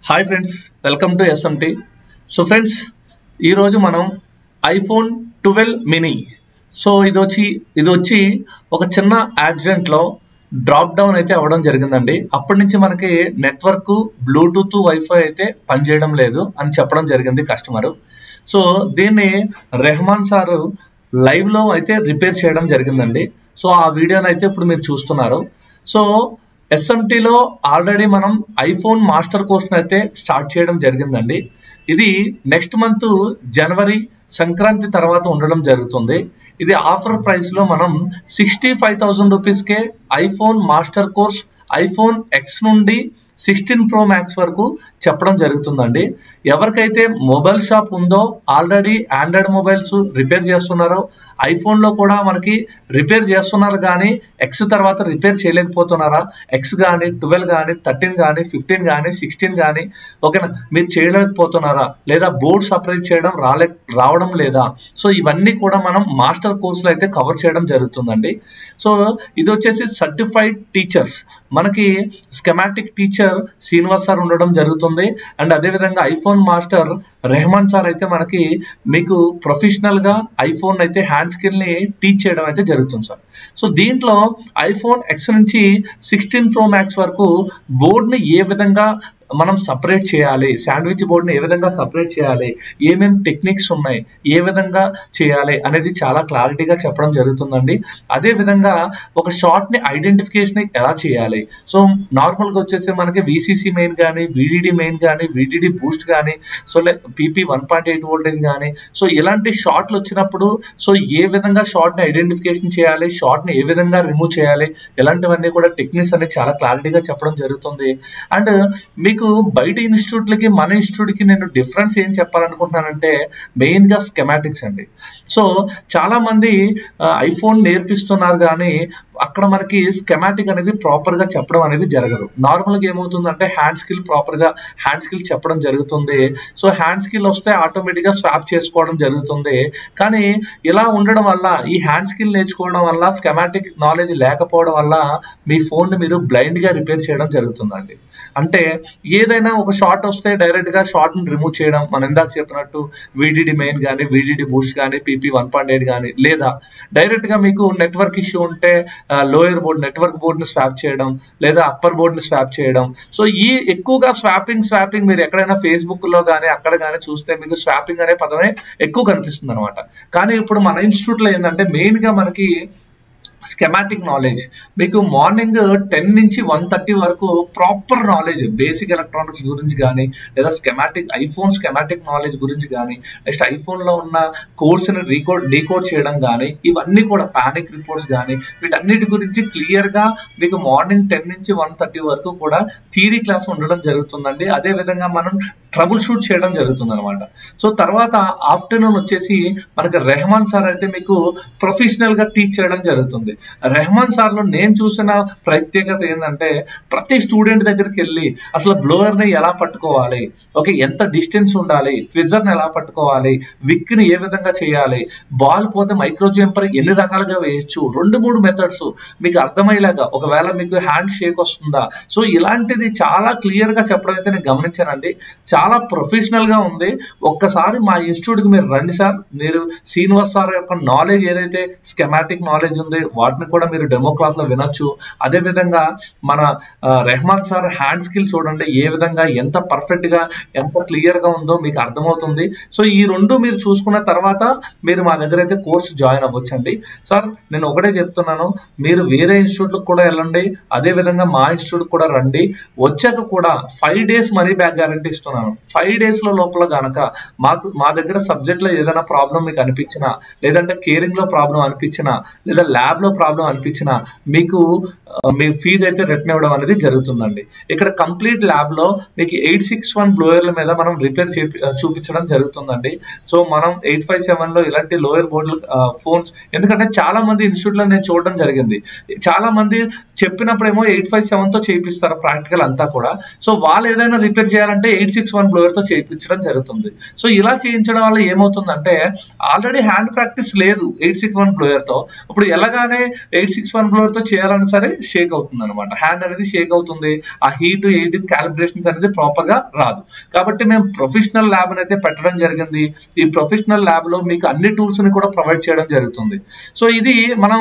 Hi friends, welcome to SMT. So friends, ఈరోజు మనం iPhone 12 mini. So ఇది వచ్చి ఒక చిన్న యాక్సిడెంట్లో డ్రాప్ డౌన్ అయితే అవ్వడం జరిగిందండి. అప్పటి నుంచి మనకి నెట్వర్క్, బ్లూటూత్, వైఫై అయితే పనిచేయడం లేదు అని చెప్పడం జరిగింది కస్టమర్. సో దీన్ని రెహమాన్ సారు లైవ్ లో అయితే రిపేర్ చేయడం జరిగిందండి. సో ఆ వీడియోని అయితే ఇప్పుడు మీరు చూస్తున్నారు. సో ఎస్ఎంటీలో ఆల్రెడీ మనం ఐఫోన్ మాస్టర్ కోర్స్ అయితే స్టార్ట్ చేయడం జరిగిందండి. ఇది నెక్స్ట్ మంత్ జనవరి సంక్రాంతి తర్వాత ఉండడం జరుగుతుంది. ఇది ఆఫర్ ప్రైస్ లో మనం 65,000 రూపీస్కే iPhone master course iPhone X నుండి 16 Pro Max వరకు చెప్పడం జరుగుతుందండి. ఎవరికైతే మొబైల్ షాప్ ఉందో, ఆల్రెడీ ఆండ్రాయిడ్ మొబైల్స్ రిపేర్ చేస్తున్నారో, ఐఫోన్ లో కూడా మనకి రిపేర్ చేస్తున్నారు కానీ ఎక్స్ తర్వాత రిపేర్ చేయలేకపోతున్నారా, ఎక్స్ కానీ 12 కానీ 13 కానీ 15 కానీ 16 కానీ ఓకేనా, మీరు చేయలేకపోతున్నారా, లేదా బోర్డ్ సపరేట్ చేయడం రావడం లేదా, సో ఇవన్నీ కూడా మనం మాస్టర్ కోర్సులో అయితే కవర్ చేయడం జరుగుతుందండి. సో ఇది వచ్చేసి సర్టిఫైడ్ టీచర్స్, మనకి స్కెమాటిక్ టీచర్ శ్రీనివాస్ సార్ ఉండడం జరుగుతుంది. అండ్ అదే విధంగా ఐఫోన్ మాస్టర్ రెహమాన్ సార్ అయితే మనకి మీకు ప్రొఫెషనల్ గా ఐఫోన్ అయితే హ్యాండ్ స్కిల్ ని టీచ్ చేయడం అయితే జరుగుతుంది సార్. సో దీంట్లో ఐఫోన్ ఎక్స్ నుంచి 16 Pro Max వరకు బోర్డ్ ని ఏ విధంగా మనం సపరేట్ చేయాలి, శాండ్విచ్ బోర్డ్ని ఏ విధంగా సపరేట్ చేయాలి, ఏమేమి టెక్నిక్స్ ఉన్నాయి, ఏ విధంగా చేయాలి అనేది చాలా క్లారిటీగా చెప్పడం జరుగుతుందండి. అదే విధంగా ఒక షార్ట్ ని ఐడెంటిఫికేషన్ ఎలా చేయాలి. సో నార్మల్ గా వచ్చేసి మనకి విసిసి మెయిన్ కానీ, విడిడి మెయిన్ కానీ, విడిడి బూస్ట్ కానీ, సో లైక్ పిపి 1.8 వోల్టేజ్ కానీ, సో ఇలాంటి షార్ట్లు వచ్చినప్పుడు సో ఏ విధంగా షార్ట్ ని ఐడెంటిఫికేషన్ చేయాలి, షార్ట్ ని ఏ విధంగా రిమూవ్ చేయాలి, ఇలాంటివన్నీ కూడా టెక్నిక్స్ అనేది చాలా క్లారిటీగా చెప్పడం జరుగుతుంది. అండ్ మీకు బయట ఇన్స్టిట్యూట్లకి మన ఇన్స్టిట్యూట్ కి నేను డిఫరెన్స్ ఏం చెప్పాలనుకుంటున్నానంటే మెయిన్ గా స్కెమాటిక్స్ అండి. సో చాలా మంది ఐఫోన్ నేర్పిస్తున్నారు కానీ అక్కడ మనకి స్కెమాటిక్ అనేది ప్రాపర్ గా చెప్పడం అనేది జరగదు. నార్మల్ గా ఏమవుతుందంటే హ్యాండ్ స్కిల్ ప్రాపర్ గా హ్యాండ్ స్కిల్ చెప్పడం జరుగుతుంది. సో హ్యాండ్ స్కిల్ వస్తే ఆటోమేటిక్ గా స్వాప్ చేసుకోవడం జరుగుతుంది. కానీ ఇలా ఉండడం వల్ల, ఈ హ్యాండ్ స్కిల్ నేర్చుకోవడం వల్ల, స్కెమాటిక్ నాలెడ్జ్ లేకపోవడం వల్ల మీ ఫోన్ ని మీరు బ్లైండ్ గా రిపేర్ చేయడం జరుగుతుందండి. అంటే ఏదైనా ఒక షార్ట్ వస్తే డైరెక్ట్ గా షార్ట్ ని రిమూవ్ చేయడం, మనం ఇందాక చెప్పినట్టు విడిడి మెయిన్ కానీ, విడిడి బూస్ట్ కానీ, పిపి 1.8 కానీ, లేదా డైరెక్ట్ గా మీకు నెట్వర్క్ ఇష్యూ ఉంటే లోయర్ బోర్డ్ నెట్వర్క్ బోర్డ్ ని స్వాప్ చేయడం, లేదా అప్పర్ బోర్డ్ ని స్వాప్ చేయడం. సో ఈ ఎక్కువగా స్వాపింగ్ మీరు ఎక్కడైనా ఫేస్బుక్ లో కానీ అక్కడ కానీ చూస్తే మీకు స్వాపింగ్ అనే పదమే ఎక్కువ కనిపిస్తుంది అనమాట. కానీ ఇప్పుడు మన ఇన్స్టిట్యూట్ లో ఏంటంటే మెయిన్ గా మనకి స్కెమాటిక్ నాలెడ్జ్ మీకు మార్నింగ్ 10 నుంచి 1:30 వరకు ప్రాపర్ నాలెడ్జ్, బేసిక్ ఎలక్ట్రానిక్స్ గురించి కానీ, లేదా ఐఫోన్ స్కెమాటిక్ నాలెడ్జ్ గురించి కానీ, నెక్స్ట్ ఐఫోన్ లో ఉన్న కోర్సుని డీకోడ్ చేయడం కానీ, ఇవన్నీ కూడా పానిక్ రిపోర్ట్స్ కానీ, వీటన్నిటి గురించి క్లియర్ గా మీకు మార్నింగ్ 10 నుంచి 1:30 వరకు కూడా థియరీ క్లాస్ ఉండడం జరుగుతుందండి. అదే విధంగా మనం ట్రబుల్ షూట్ చేయడం జరుగుతుంది అనమాట. సో తర్వాత ఆఫ్టర్నూన్ వచ్చేసి మనకి రెహమాన్ సార్ అయితే మీకు ప్రొఫెషనల్ గా టీచ్ చేయడం జరుగుతుంది. రెహమాన్ సార్ లో నేను చూసిన ప్రత్యేకత ఏంటంటే ప్రతి స్టూడెంట్ దగ్గరికి వెళ్ళి అసలు బ్లోయర్ ని ఎలా పట్టుకోవాలి, ఓకే, ఎంత డిస్టెన్స్ ఉండాలి, ట్విజర్ ని ఎలా పట్టుకోవాలి, విక్ ని ఏ విధంగా చేయాలి, బాల్ పోతే మైక్రో జంపర్ ఎన్ని రకాలుగా వేయచ్చు, 2-3 మెథడ్స్ మీకు అర్థమయ్యేలాగా, ఒకవేళ మీకు హ్యాండ్ షేక్ వస్తుందా, సో ఇలాంటిది చాలా క్లియర్ గా చెప్పడం అయితే నేను గమనించానండి. చాలా ప్రొఫెషనల్ గా ఉంది. ఒక్కసారి మా ఇన్స్టిట్యూట్ కి మీరు రండి సార్. మీరు శ్రీనివాస్ సార్ యొక్క నాలెడ్జ్ ఏదైతే స్కెమాటిక్ నాలెడ్జ్ ఉంది వాటిని కూడా మీరు డెమో క్లాస్ లో వినొచ్చు. అదే విధంగా మన రెహమాన్ సార్ హ్యాండ్ స్కిల్ చూడండి, ఏ విధంగా ఎంత పర్ఫెక్ట్ గా ఎంత క్లియర్ గా ఉందో మీకు అర్థమవుతుంది. సో ఈ రెండు మీరు చూసుకున్న తర్వాత మీరు మా దగ్గర అయితే కోర్సు జాయిన్ అవ్వచ్చండి. సార్ నేను ఒకటే చెప్తున్నాను, మీరు వేరే ఇన్స్టిట్యూట్ కూడా వెళ్ళండి, అదే విధంగా మా ఇన్స్టిట్యూట్ కూడా రండి. వచ్చాక కూడా 5 days మనీ బ్యాక్ గ్యారంటీ ఇస్తున్నాను. 5 days లోపల గనక మా దగ్గర సబ్జెక్ట్ లో ఏదైనా ప్రాబ్లం మీకు అనిపించినా, లేదంటే కేరింగ్ లో ప్రాబ్లం అనిపించినా, లేదా ల్యాబ్ లో ప్రాబ్లం అనిపించినా మీకు మీ ఫీజు అయితే రిటర్న్ ఇవ్వడం అనేది జరుగుతుందండి. ఇక్కడ కంప్లీట్ ల్యాబ్ లో మీకు 861 బ్లోయర్ల మీద మనం రిపేర్ చూపించడం జరుగుతుందండి. సో మనం 857 లో ఇలాంటి లోయర్ బోర్డులు ఫోన్స్, ఎందుకంటే చాలా మంది ఇన్స్టిట్యూట్ లో నేను చూడడం జరిగింది, చాలా మంది చెప్పినప్పుడేమో 857 తో చేయిస్తారు ప్రాక్టికల్ అంతా కూడా. సో వాళ్ళు ఏదైనా రిపేర్ చేయాలంటే 861 బ్లోయర్ తో చేయించడం జరుగుతుంది. సో ఇలా చేయించడం వల్ల ఏమవుతుందంటే ఆల్రెడీ హ్యాండ్ ప్రాక్టీస్ లేదు 861 బ్లోయర్ తో. ఇప్పుడు ఎలాగానే వెంటనే 861 ఫ్లోర్ తో చేయాలని సరే షేక్ అవుతుంది అనమాట, హ్యాండ్ అనేది షేక్ అవుతుంది, ఆ హీట్ ఎయిట్ క్యాలిబ్రేషన్స్ అనేది ప్రాపర్ గా రాదు. కాబట్టి మేము ప్రొఫెషనల్ ల్యాబ్ అయితే పెట్టడం జరిగింది. ఈ ప్రొఫెషనల్ ల్యాబ్ లో మీకు అన్ని టూల్స్ ని కూడా ప్రొవైడ్ చేయడం జరుగుతుంది. సో ఇది మనం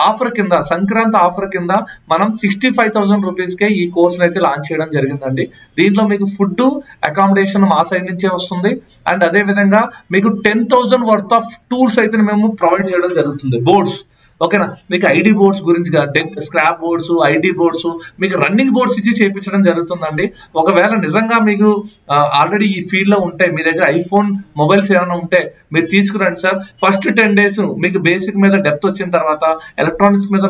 ఆఫర్ కింద, సంక్రాంతి ఆఫర్ కింద మనం 65,000 రూపీస్ కే ఈ కోర్స్ అయితే లాంచ్ చేయడం జరిగిందండి. దీంట్లో మీకు ఫుడ్, అకామిడేషన్ మా సైడ్ నుంచే వస్తుంది. అండ్ అదే విధంగా మీకు 10,000 వర్త్ ఆఫ్ టూల్స్ అయితే మేము ప్రొవైడ్ చేయడం జరుగుతుంది. బోర్డ్స్, ఓకేనా, మీకు ఐడి బోర్డ్స్ గురించి, స్క్రాప్ బోర్డ్స్, ఐడి బోర్డ్స్, మీకు రన్నింగ్ బోర్డ్స్ ఇచ్చి చేయించడం జరుగుతుందండి. ఒకవేళ నిజంగా మీకు ఆల్రెడీ ఈ ఫీల్డ్ లో ఉంటే, మీ దగ్గర ఐఫోన్ మొబైల్స్ ఏమైనా ఉంటే మీరు తీసుకురండి సార్. ఫస్ట్ 10 days మీకు బేసిక్ మీద డెప్త్ వచ్చిన తర్వాత, ఎలక్ట్రానిక్స్ మీద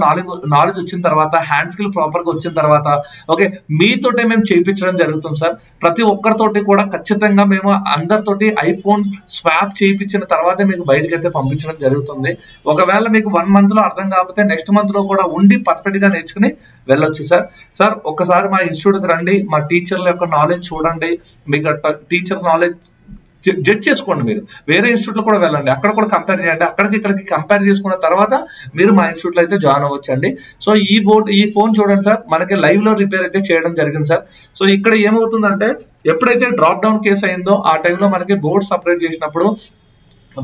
నాలెడ్జ్ వచ్చిన తర్వాత, హ్యాండ్ స్కిల్ ప్రాపర్ గా వచ్చిన తర్వాత, ఓకే, మీతోటే మేము చేయించడం జరుగుతుంది సార్. ప్రతి ఒక్కరితోటి కూడా ఖచ్చితంగా మేము అందరితోటి ఐఫోన్ స్వాప్ చేయించిన తర్వాతే మీకు బయటకి అయితే పంపించడం జరుగుతుంది. ఒకవేళ మీకు 1 month అర్థం కాకపోతే నెక్స్ట్ మంత్ లో కూడా ఉండి పర్ఫెక్ట్ గా నేర్చుకుని వెళ్ళొచ్చు సార్. సార్ ఒక్కసారి మా ఇన్స్టిట్యూట్ కి రండి, మా టీచర్ల యొక్క నాలెడ్జ్ చూడండి, మీకు టీచర్ నాలెడ్జ్ జడ్జ్ చేసుకోండి. మీరు వేరే ఇన్స్టిట్యూట్ లో కూడా వెళ్ళండి, అక్కడ కూడా కంపేర్ చేయండి. అక్కడికి ఇక్కడికి కంపేర్ చేసుకున్న తర్వాత మీరు మా ఇన్స్టిట్యూట్ లో అయితే జాయిన్ అవ్వచ్చండి. సో ఈ ఫోన్ చూడండి సార్, మనకి లైవ్ లో రిపేర్ అయితే చేయడం జరిగింది సార్. సో ఇక్కడ ఏమవుతుందంటే, ఎప్పుడైతే డ్రాప్ డౌన్ కేసు అయిందో ఆ టైంలో మనకి బోర్డ్ సపరేట్ చేసినప్పుడు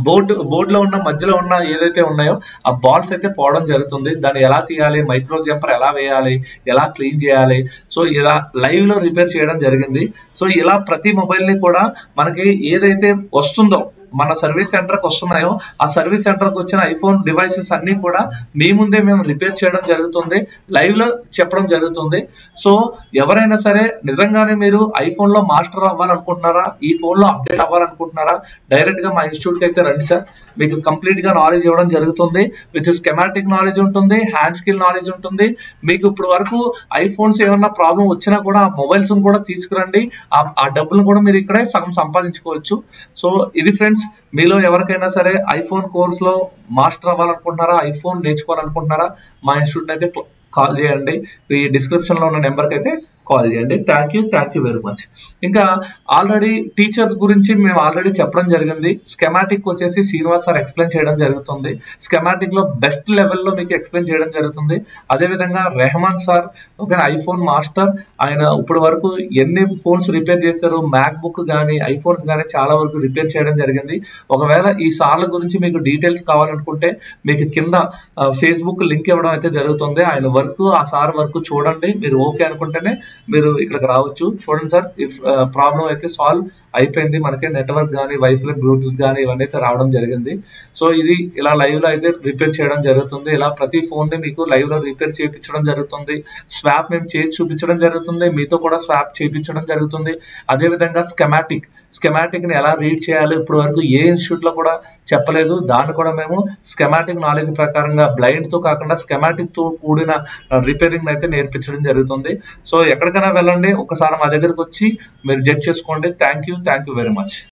బోర్డ్ లో ఉన్న మధ్యలో ఉన్న ఏదైతే ఉన్నాయో ఆ బాల్స్ అయితే పోవడం జరుగుతుంది. దాన్ని ఎలా తీయాలి, మైక్రో జంపర్ ఎలా వేయాలి, ఎలా క్లీన్ చేయాలి, సో ఇలా లైవ్ లో రిపేర్ చేయడం జరిగింది. సో ఇలా ప్రతి మొబైల్ ని కూడా మనకి ఏదైతే వస్తుందో మన సర్వీస్ సెంటర్ కి వస్తున్నాయో ఆ సర్వీస్ సెంటర్ కి వచ్చిన ఐఫోన్ డివైసెస్ అన్ని కూడా మీ ముందే మేము రిపేర్ చేయడం జరుగుతుంది, లైవ్ లో చెప్పడం జరుగుతుంది. సో ఎవరైనా సరే నిజంగానే మీరు ఐఫోన్ లో మాస్టర్ అవ్వాలనుకుంటున్నారా, ఈ ఫోన్ లో అప్డేట్ అవ్వాలనుకుంటున్నారా, డైరెక్ట్ గా మా ఇన్స్టిట్యూట్ కి అయితే రండి సార్. మీకు కంప్లీట్ గా నాలెడ్జ్ ఇవ్వడం జరుగుతుంది. విత్ స్కెమాటిక్ నాలెడ్జ్ ఉంటుంది, హ్యాండ్ స్కిల్ నాలెడ్జ్ ఉంటుంది. మీకు ఇప్పుడు వరకు ఐఫోన్స్ ఏమన్నా ప్రాబ్లం వచ్చినా కూడా ఆ మొబైల్స్ కూడా తీసుకురండి, ఆ డబ్బులు కూడా మీరు ఇక్కడే సగం సంపాదించుకోవచ్చు. సో ఇది ఫ్రెండ్స్, మీలో ఎవరికైనా సరే ఐఫోన్ కోర్స్ లో మాస్టర్ అవ్వాలనుకుంటున్నారా, ఐఫోన్ నేర్చుకోవాలనుకుంటున్నారా, మా ఇన్స్టిట్యూట్ అయితే కాల్ చేయండి. ఈ డిస్క్రిప్షన్ లో ఉన్న నెంబర్ కి అయితే కాల్ చేయండి. Thank you very much. ఇంకా ఆల్రెడీ టీచర్స్ గురించి మేము ఆల్రెడీ చెప్పడం జరిగింది. స్కెమాటిక్ వచ్చేసి శ్రీనివాస్ సార్ ఎక్స్ప్లెయిన్ చేయడం జరుగుతుంది. స్కెమాటిక్ లో బెస్ట్ లెవెల్లో మీకు ఎక్స్ప్లెయిన్ చేయడం జరుగుతుంది. అదే విధంగా రెహమాన్ సార్ ఒక ఐఫోన్ మాస్టర్, ఆయన ఇప్పుడు వరకు ఎన్ని ఫోన్స్ రిపేర్ చేశారు, మ్యాక్ బుక్ కానీ ఐఫోన్స్ కానీ చాలా వరకు రిపేర్ చేయడం జరిగింది. ఒకవేళ ఈ సార్ల గురించి మీకు డీటెయిల్స్ కావాలనుకుంటే మీకు కింద ఫేస్బుక్ లింక్ ఇవ్వడం అయితే జరుగుతుంది. ఆయన వర్క్, ఆ సార్ వర్క్ చూడండి. మీరు ఓకే అనుకుంటేనే మీరు ఇక్కడికి రావచ్చు. చూడండి సార్, ప్రాబ్లం అయితే సాల్వ్ అయిపోయింది. మనకి నెట్వర్క్ కానీ వైఫై బ్లూటూత్ కానీ ఇవన్నీ అయితే రావడం జరిగింది. సో ఇది ఇలా లైవ్ లో అయితే రిపేర్ చేయడం జరుగుతుంది. ఇలా ప్రతి ఫోన్ ని మీకు లైవ్ లో రిపేర్ చేయించడం జరుగుతుంది. స్వాప్ మేము చేసి చూపించడం జరుగుతుంది, మీతో కూడా స్వాప్ చేయించడం జరుగుతుంది. అదే విధంగా స్కెమాటిక్ ని ఎలా రీడ్ చేయాలి ఇప్పుడు వరకు ఏ ఇన్స్టిట్యూట్ లో కూడా చెప్పలేదు. దాన్ని కూడా మేము స్కెమాటిక్ నాలెడ్జ్ ప్రకారంగా బ్లైండ్ తో కాకుండా స్కెమాటిక్ తో కూడిన రిపేరింగ్ అయితే నేర్పించడం జరుగుతుంది. సో ఎక్కడికైనా వెళ్ళండి, ఒకసారి మా దగ్గరకు వచ్చి మీరు జడ్జ్ చేసుకోండి. Thank you very much.